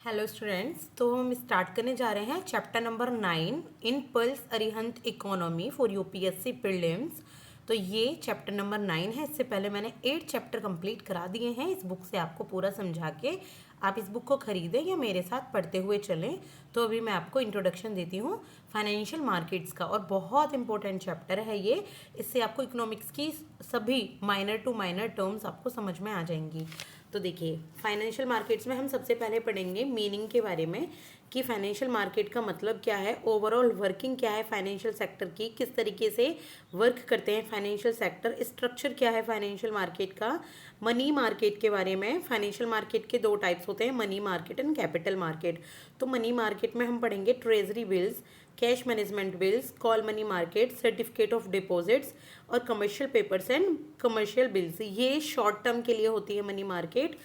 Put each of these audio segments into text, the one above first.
Hello students, तो हम start करने जा रहे हैं chapter number 9 in pulse Arihant economy for UPSC prelims. तो ये चैप्टर नंबर 9 है। इससे पहले मैंने 8 चैप्टर कंप्लीट करा दिए हैं इस बुक से आपको पूरा समझा के। आप इस बुक को खरीदें या मेरे साथ पढ़ते हुए चलें। तो अभी मैं आपको इंट्रोडक्शन देती हूँ फाइनेंशियल मार्केट्स का, और बहुत इंपॉर्टेंट चैप्टर है ये। इससे आपको इकोनॉमिक्स की सभी माइनर टू माइनर टर्म्स आपको समझ में आ जाएंगी। तो देखिए, फाइनेंशियल मार्केट्स में हम सबसे पहले पढ़ेंगे मीनिंग के बारे में कि फाइनेंशियल मार्केट का मतलब क्या है, ओवरऑल वर्किंग क्या है फाइनेंशियल सेक्टर की, किस तरीके से वर्क करते हैं फाइनेंशियल सेक्टर, स्ट्रक्चर क्या है फाइनेंशियल मार्केट का, मनी मार्केट के बारे में। फाइनेंशियल मार्केट के दो टाइप्स होते हैं, money market and capital market. तो मनी मार्केट में हम पढ़ेंगे treasury bills, cash management bills, call money market, certificate of deposits और commercial papers and commercial bills. ये शॉर्ट टर्म के लिए होती है money market.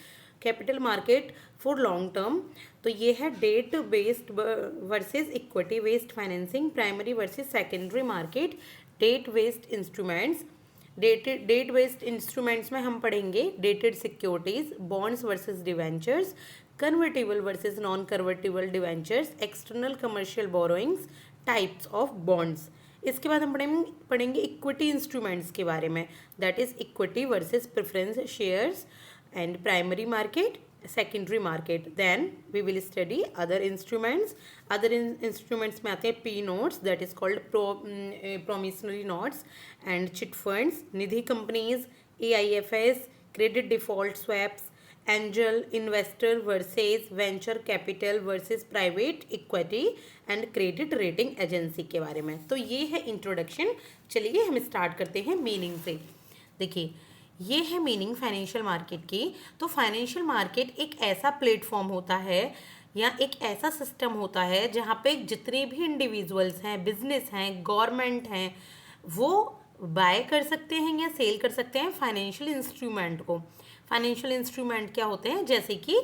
Capital market for long term, तो ये है debt based versus equity based financing, primary versus secondary market, debt based instruments. Debt based instruments में हम पढ़ेंगे dated securities, bonds versus debentures, convertible versus non convertible debentures, external commercial borrowings, types of bonds. इसके बाद हम पढ़ेंगे equity instruments के बारे में, that is equity versus preference shares and primary market, secondary market. Then we will study other instruments. Other instruments में आते हैं P notes, that is called promissory notes and chit funds, Nidhi companies, AIFs, credit default swaps, angel investor versus venture capital versus private equity and credit rating agency के बारे में। तो ये है introduction. चलिए हम स्टार्ट करते हैं मीनिंग से। देखिए, ये है मीनिंग फाइनेंशियल मार्केट की। तो फाइनेंशियल मार्केट एक ऐसा प्लेटफॉर्म होता है या एक ऐसा सिस्टम होता है जहाँ पे जितने भी इंडिविजुअल्स हैं, बिजनेस हैं, गवर्नमेंट हैं, वो बाय कर सकते हैं या सेल कर सकते हैं फाइनेंशियल इंस्ट्रूमेंट को। फाइनेंशियल इंस्ट्रूमेंट क्या होते हैं, जैसे कि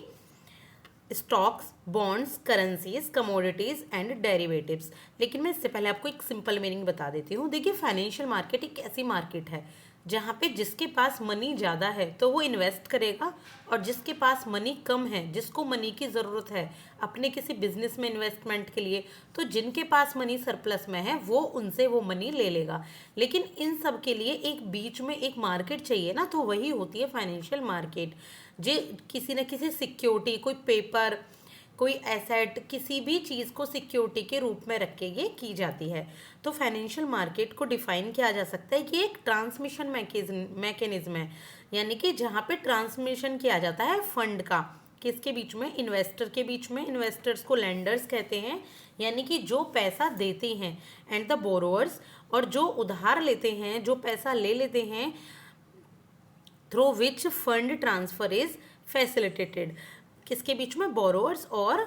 stocks, bonds, currencies, commodities and derivatives. लेकिन मैं इससे पहले आपको एक सिंपल मीनिंग बता देती हूँ। देखिए, फाइनेंशियल मार्केट एक ऐसी मार्केट है जहाँ पे जिसके पास मनी ज़्यादा है तो वो इन्वेस्ट करेगा, और जिसके पास मनी कम है, जिसको मनी की ज़रूरत है अपने किसी बिजनेस में इन्वेस्टमेंट के लिए, तो जिनके पास मनी सरप्लस में है वो उनसे वो मनी ले लेगा। लेकिन इन सब के लिए एक बीच में एक मार्केट चाहिए ना, तो वही होती है फाइनेंशियल मार्केट। जे किसी न किसी सिक्योरिटी, कोई पेपर, कोई एसेट, किसी भी चीज़ को सिक्योरिटी के रूप में रख के ये की जाती है। तो फाइनेंशियल मार्केट को डिफाइन किया जा सकता है कि एक ट्रांसमिशन मैकेनिज्म है, यानी कि जहाँ पे ट्रांसमिशन किया जाता है फंड का, किसके बीच में, इन्वेस्टर के बीच में। इन्वेस्टर्स को लेंडर्स कहते हैं, यानी कि जो पैसा देते हैं, एंड द बोरोअर्स, और जो उधार लेते हैं, जो पैसा ले लेते हैं, through which fund transfer is facilitated. किसके बीच में, बोरोअर्स और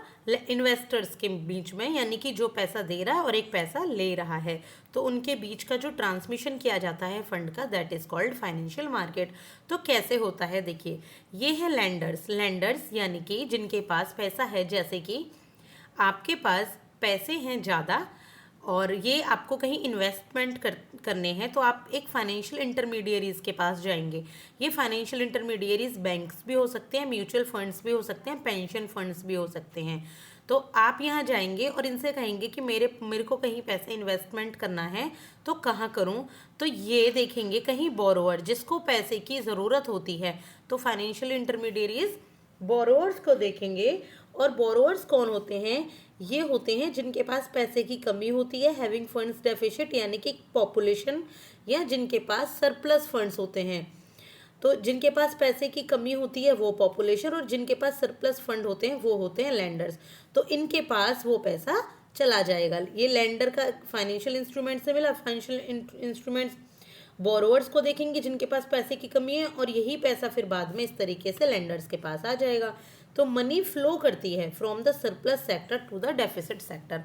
इन्वेस्टर्स के बीच में, यानी कि जो पैसा दे रहा है और एक पैसा ले रहा है, तो उनके बीच का जो ट्रांसमिशन किया जाता है फंड का, that is called financial market. तो कैसे होता है, देखिए, ये है लेंडर्स यानी कि जिनके पास पैसा है। जैसे कि आपके पास पैसे हैं ज़्यादा और ये आपको कहीं इन्वेस्टमेंट करने हैं, तो आप एक फाइनेंशियल इंटरमीडियरीज़ के पास जाएंगे। ये फाइनेंशियल इंटरमीडियरीज बैंक्स भी हो सकते हैं, म्यूचुअल फंड्स भी हो सकते हैं, पेंशन फंड्स भी हो सकते हैं। तो आप यहाँ जाएंगे और इनसे कहेंगे कि मेरे को कहीं पैसे इन्वेस्टमेंट करना है, तो कहाँ करूँ। तो ये देखेंगे कहीं बोरोअर जिसको पैसे की ज़रूरत होती है, तो फाइनेंशियल इंटरमीडियरीज बोरोअर्स को देखेंगे। और बोरोअर्स कौन होते हैं, ये होते हैं जिनके पास पैसे की कमी होती है, हैविंग फंड्स डेफिसिट, यानी कि पॉपुलेशन, या जिनके पास सरप्लस फंड्स होते हैं। तो जिनके पास पैसे की कमी होती है वो पॉपुलेशन, और जिनके पास सरप्लस फंड होते हैं वो होते हैं लेंडर्स। तो इनके पास वो पैसा चला जाएगा। ये लेंडर का फाइनेंशियल इंस्ट्रूमेंट से मिला। फाइनेंशियल इंस्ट्रूमेंट्स बोरोअर्स को देखेंगे जिनके पास पैसे की कमी है, और यही पैसा फिर बाद में इस तरीके से लेंडर्स के पास आ जाएगा। तो मनी फ्लो करती है from the surplus sector to the deficit sector.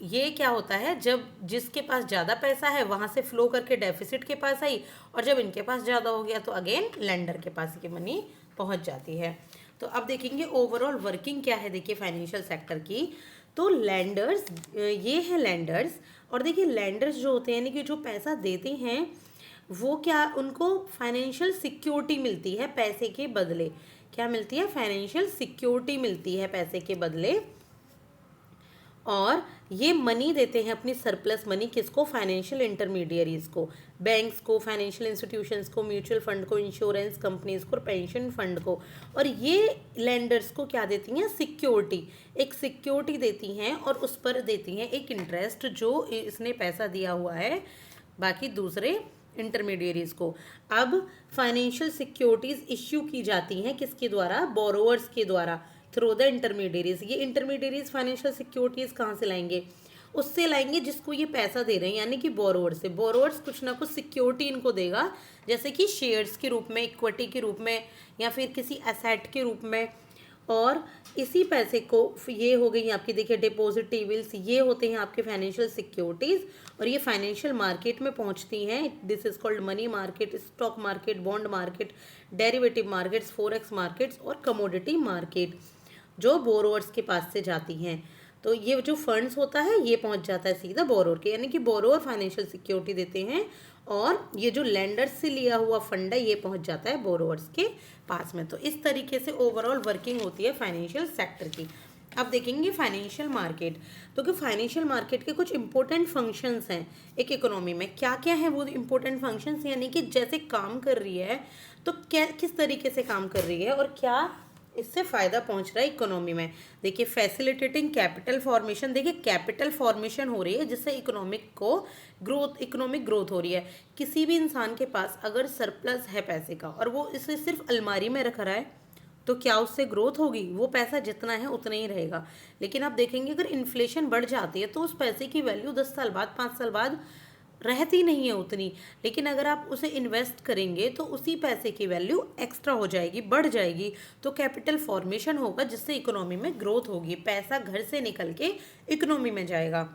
ये क्या होता है, जब जिसके पास ज़्यादा पैसा है वहाँ से फ्लो करके डेफिसिट के पास आई, और जब इनके पास ज़्यादा हो गया तो अगेन लेंडर के पास की मनी पहुँच जाती है। तो अब देखेंगे ओवरऑल वर्किंग क्या है, देखिए फाइनेंशियल सेक्टर की। तो लेंडर्स, ये है लेंडर्स। और देखिए, लेंडर्स जो होते हैं, यानी कि जो पैसा देते हैं, वो क्या, उनको फाइनेंशियल सिक्योरिटी मिलती है पैसे के बदले। क्या मिलती है, फाइनेंशियल सिक्योरिटी मिलती है पैसे के बदले। और ये मनी देते हैं अपनी सरप्लस मनी किसको, फाइनेंशियल इंटरमीडियरीज को, बैंक्स को, फाइनेंशियल इंस्टीट्यूशंस को, म्यूचुअल फंड को, इंश्योरेंस कंपनीज को और पेंशन फंड को। और ये लेंडर्स को क्या देती हैं, सिक्योरिटी, एक सिक्योरिटी देती हैं और उस पर देती हैं एक इंटरेस्ट जो इसने पैसा दिया हुआ है बाकी दूसरे इंटरमीडियरीज को। अब फाइनेंशियल सिक्योरिटीज इश्यू की जाती हैं किसके द्वारा, बोरोवर्स के द्वारा, थ्रू द इंटरमीडियरीज। ये इंटरमीडियरीज फाइनेंशियल सिक्योरिटीज कहाँ से लाएंगे, उससे लाएंगे जिसको ये पैसा दे रहे हैं, यानी कि बोरोवर से। बोरोवर्स कुछ ना कुछ सिक्योरिटी इनको देगा, जैसे कि शेयर्स के रूप में, इक्विटी के रूप में, या फिर किसी एसेट के रूप में। और इसी पैसे को, ये हो गई आपकी देखिए डिपॉजिट टेबल्स, ये होते हैं आपके फाइनेंशियल सिक्योरिटीज़। और ये फाइनेंशियल मार्केट में पहुंचती हैं। This is called money market, stock market, bond market, derivative markets, forex markets और कमोडिटी मार्केट, जो बोरोवर्स के पास से जाती हैं। तो ये जो फंड्स होता है ये पहुंच जाता है सीधा बोरोवर के, यानी कि बोरोवर फाइनेंशियल सिक्योरिटी देते हैं और ये जो लेंडर्स से लिया हुआ फंड है ये पहुंच जाता है बोरोवर्स के पास में। तो इस तरीके से ओवरऑल वर्किंग होती है फाइनेंशियल सेक्टर की। अब देखेंगे फाइनेंशियल मार्केट। तो कि फाइनेंशियल मार्केट के कुछ इंपॉर्टेंट फंक्शंस हैं एक इकोनॉमी में। क्या क्या है वो इंपॉर्टेंट फंक्शंस, यानी कि जैसे काम कर रही है तो क्या किस तरीके से काम कर रही है और क्या इससे फ़ायदा पहुंच रहा है इकोनॉमी में। देखिए फैसिलिटेटिंग कैपिटल फॉर्मेशन, देखिए कैपिटल फॉर्मेशन हो रही है जिससे इकोनॉमिक ग्रोथ हो रही है। किसी भी इंसान के पास अगर सरप्लस है पैसे का और वो इसे सिर्फ अलमारी में रख रहा है तो क्या उससे ग्रोथ होगी, वो पैसा जितना है उतना ही रहेगा। लेकिन आप देखेंगे अगर इन्फ्लेशन बढ़ जाती है तो उस पैसे की वैल्यू 10 साल बाद, 5 साल बाद रहती नहीं है उतनी। लेकिन अगर आप उसे इन्वेस्ट करेंगे तो उसी पैसे की वैल्यू एक्स्ट्रा हो जाएगी, बढ़ जाएगी। तो कैपिटल फॉर्मेशन होगा जिससे इकोनॉमी में ग्रोथ होगी, पैसा घर से निकल के इकोनॉमी में जाएगा।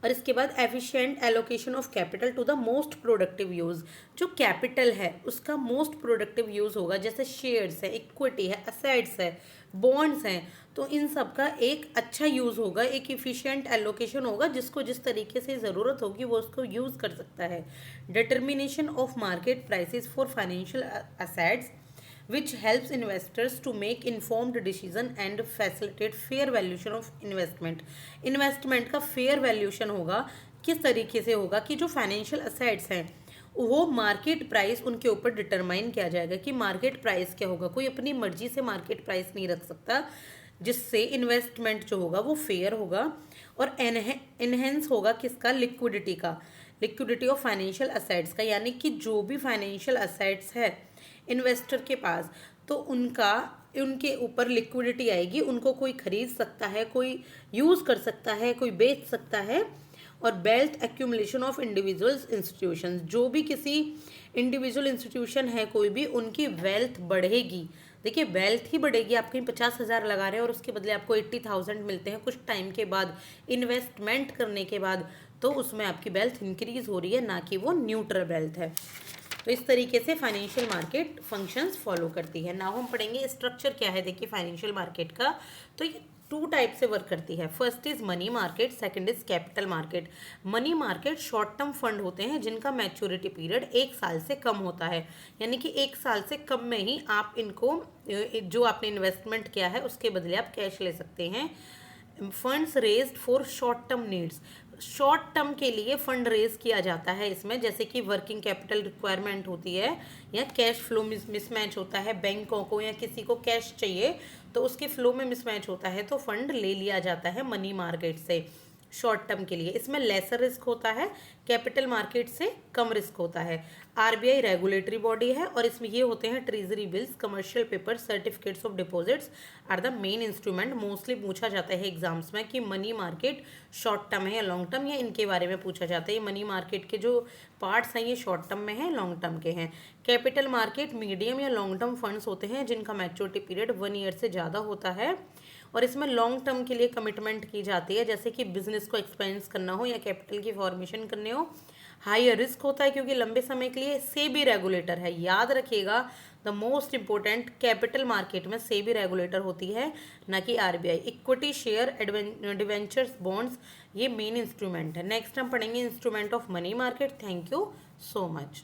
और इसके बाद efficient allocation of capital to the most productive use, जो कैपिटल है उसका मोस्ट प्रोडक्टिव यूज़ होगा, जैसे शेयर्स है, इक्विटी है, असेट्स है, बॉन्ड्स हैं, तो इन सब का एक अच्छा यूज़ होगा, एक इफ़िशिएंट एलोकेशन होगा, जिसको जिस तरीके से ज़रूरत होगी वो उसको यूज़ कर सकता है। Determination of market prices for financial assets which helps investors to make informed decision and facilitate fair valuation of investment। Investment का फेयर वैल्यूशन होगा, किस तरीके से होगा कि जो फाइनेंशियल असेट्स हैं वो मार्केट प्राइस उनके ऊपर डिटरमाइन किया जाएगा कि मार्केट प्राइस क्या होगा। कोई अपनी मर्जी से मार्केट प्राइस नहीं रख सकता, जिससे इन्वेस्टमेंट जो होगा वो फेयर होगा। और एनहेंस होगा किसका, लिक्विडिटी का, लिक्विडिटी ऑफ फाइनेंशियल असेट्स का, यानी कि जो भी फाइनेंशियल असेट्स है इन्वेस्टर के पास तो उनके ऊपर लिक्विडिटी आएगी, उनको कोई खरीद सकता है, कोई यूज़ कर सकता है, कोई बेच सकता है। और wealth accumulation of individuals institution, जो भी किसी इंडिविजुअल इंस्टीट्यूशन है कोई भी, उनकी वेल्थ बढ़ेगी। देखिए वेल्थ ही बढ़ेगी, आप कहीं 50,000 लगा रहे हैं और उसके बदले आपको 80,000 मिलते हैं कुछ टाइम के बाद इन्वेस्टमेंट करने के बाद, तो उसमें आपकी वेल्थ इंक्रीज हो रही है, ना कि वो न्यूट्रल वेल्थ है। तो इस तरीके से फाइनेंशियल मार्केट फंक्शंस फॉलो करती है। नाउ हम पढ़ेंगे स्ट्रक्चर क्या है। देखिए फाइनेंशियल मार्केट का तो ये 2 टाइप से वर्क करती है। First is money market, second is capital market. Money market short term fund होते हैं जिनका मैच्योरिटी पीरियड 1 साल से कम होता है, यानी कि 1 साल से कम में ही आप इनको जो आपने इन्वेस्टमेंट किया है उसके बदले आप कैश ले सकते हैं। Funds raised for short term needs, short term के लिए फंड रेज किया जाता है इसमें, जैसे कि वर्किंग कैपिटल रिक्वायरमेंट होती है या कैश फ्लो मिसमैच होता है, बैंकों को या किसी को कैश चाहिए तो उसके फ्लो में मिसमैच होता है तो फंड ले लिया जाता है मनी मार्केट से शॉर्ट टर्म के लिए। इसमें लेसर रिस्क होता है, कैपिटल मार्केट से कम रिस्क होता है। आरबीआई रेगुलेटरी बॉडी है और इसमें ये होते हैं treasury bills, commercial paper, certificates of deposits are the main instrument. Mostly पूछा जाता है एग्जाम्स में कि मनी मार्केट शॉर्ट टर्म है या लॉन्ग टर्म, या इनके बारे में पूछा जाता है। ये मनी मार्केट के जो पार्ट्स हैं ये शॉर्ट टर्म में है, लॉन्ग टर्म के हैं। कैपिटल मार्केट मीडियम या लॉन्ग टर्म फंड्स होते हैं जिनका मैच्योरिटी पीरियड 1 ईयर से ज़्यादा होता है और इसमें लॉन्ग टर्म के लिए कमिटमेंट की जाती है, जैसे कि बिजनेस को एक्सपेंस करना हो या कैपिटल की फॉर्मेशन करने हो। हाई रिस्क होता है क्योंकि लंबे समय के लिए सेबी रेगुलेटर है, याद रखिएगा the most important, capital market में सेबी रेगुलेटर होती है ना कि RBI. Equity, share, debentures, bonds ये मेन इंस्ट्रूमेंट है। नेक्स्ट हम पढ़ेंगे instrument of money market. Thank you so much.